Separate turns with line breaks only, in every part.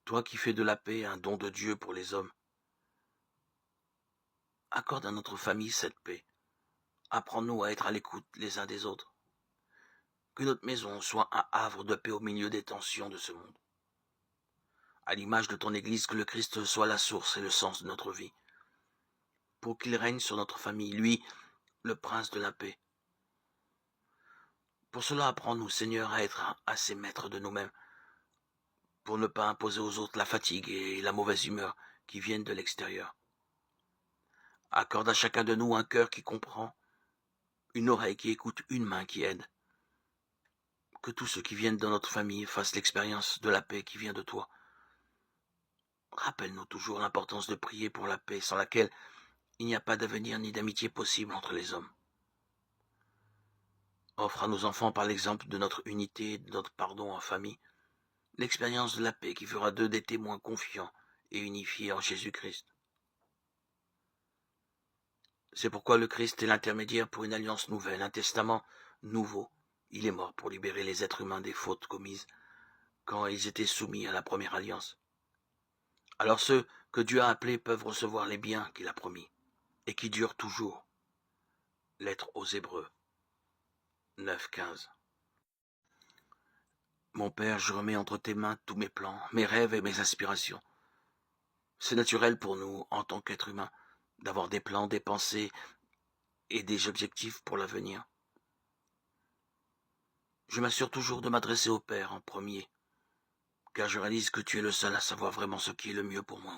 Toi qui fais de la paix un don de Dieu pour les hommes, accorde à notre famille cette paix. Apprends-nous à être à l'écoute les uns des autres. Que notre maison soit un havre de paix au milieu des tensions de ce monde. À l'image de ton Église, que le Christ soit la source et le sens de notre vie. Pour qu'il règne sur notre famille, lui, le prince de la paix. Pour cela, apprends-nous, Seigneur, à être assez maîtres de nous-mêmes, pour ne pas imposer aux autres la fatigue et la mauvaise humeur qui viennent de l'extérieur. Accorde à chacun de nous un cœur qui comprend, une oreille qui écoute, une main qui aide. Que tous ceux qui viennent dans notre famille fassent l'expérience de la paix qui vient de toi. Rappelle-nous toujours l'importance de prier pour la paix, sans laquelle il n'y a pas d'avenir ni d'amitié possible entre les hommes. Offre à nos enfants, par l'exemple de notre unité et de notre pardon en famille, l'expérience de la paix qui fera d'eux des témoins confiants et unifiés en Jésus-Christ. C'est pourquoi le Christ est l'intermédiaire pour une alliance nouvelle, un testament nouveau. Il est mort pour libérer les êtres humains des fautes commises quand ils étaient soumis à la première alliance. Alors ceux que Dieu a appelés peuvent recevoir les biens qu'il a promis et qui durent toujours. Lettre aux Hébreux 9:15. Mon Père, je remets entre tes mains tous mes plans, mes rêves et mes aspirations. C'est naturel pour nous, en tant qu'êtres humains, d'avoir des plans, des pensées et des objectifs pour l'avenir. Je m'assure toujours de m'adresser au Père en premier, car je réalise que tu es le seul à savoir vraiment ce qui est le mieux pour moi.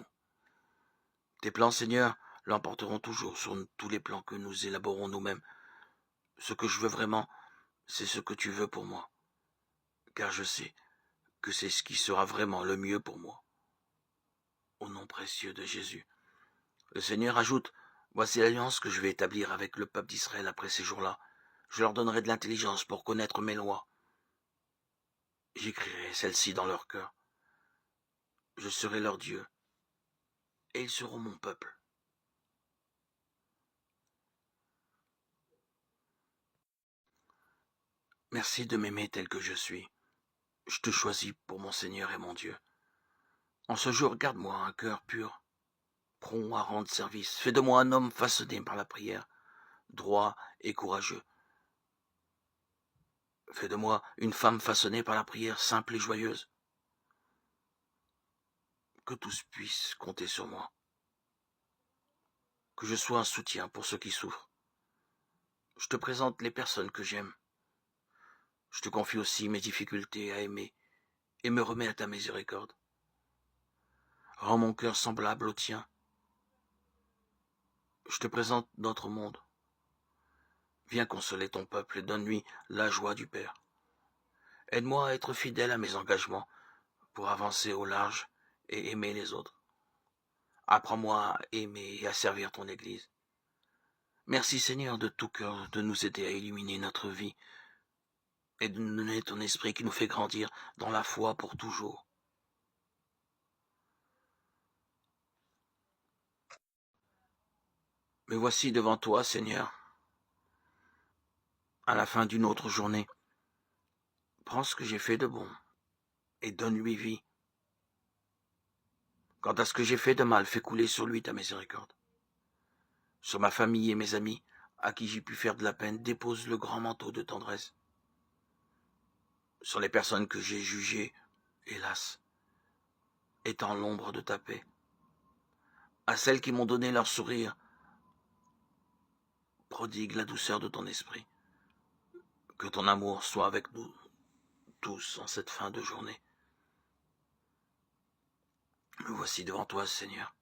Tes plans, Seigneur, l'emporteront toujours sur tous les plans que nous élaborons nous-mêmes. Ce que je veux vraiment, c'est ce que tu veux pour moi, car je sais que c'est ce qui sera vraiment le mieux pour moi. Au nom précieux de Jésus. Le Seigneur ajoute, voici l'alliance que je vais établir avec le peuple d'Israël après ces jours-là. Je leur donnerai de l'intelligence pour connaître mes lois. J'écrirai celles-ci dans leur cœur. Je serai leur Dieu, et ils seront mon peuple. Merci de m'aimer tel que je suis. Je te choisis pour mon Seigneur et mon Dieu. En ce jour, garde-moi un cœur pur, prompt à rendre service. Fais de moi un homme façonné par la prière, droit et courageux. Fais de moi une femme façonnée par la prière, simple et joyeuse. Que tous puissent compter sur moi. Que je sois un soutien pour ceux qui souffrent. Je te présente les personnes que j'aime. Je te confie aussi mes difficultés à aimer et me remets à ta miséricorde. Rends mon cœur semblable au tien. Je te présente notre monde. Viens consoler ton peuple et donne-lui la joie du Père. Aide-moi à être fidèle à mes engagements pour avancer au large et aimer les autres. Apprends-moi à aimer et à servir ton Église. Merci Seigneur de tout cœur de nous aider à illuminer notre vie et de nous donner ton esprit qui nous fait grandir dans la foi pour toujours. Me voici devant toi, Seigneur, à la fin d'une autre journée. Prends ce que j'ai fait de bon et donne-lui vie. Quant à ce que j'ai fait de mal, fais couler sur lui ta miséricorde. Sur ma famille et mes amis, à qui j'ai pu faire de la peine, dépose le grand manteau de tendresse. Sur les personnes que j'ai jugées, hélas, étends l'ombre de ta paix. À celles qui m'ont donné leur sourire, prodigue la douceur de ton esprit. Que ton amour soit avec nous tous en cette fin de journée. Me voici devant toi, Seigneur.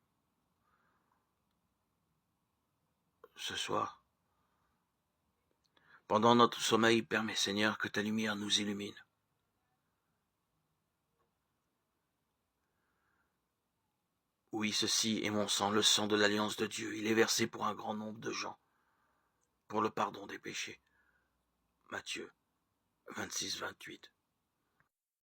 Ce soir, pendant notre sommeil, permets, Seigneur, que ta lumière nous illumine. Oui, ceci est mon sang, le sang de l'alliance de Dieu. Il est versé pour un grand nombre de gens, pour le pardon des péchés. Matthieu 26, 28.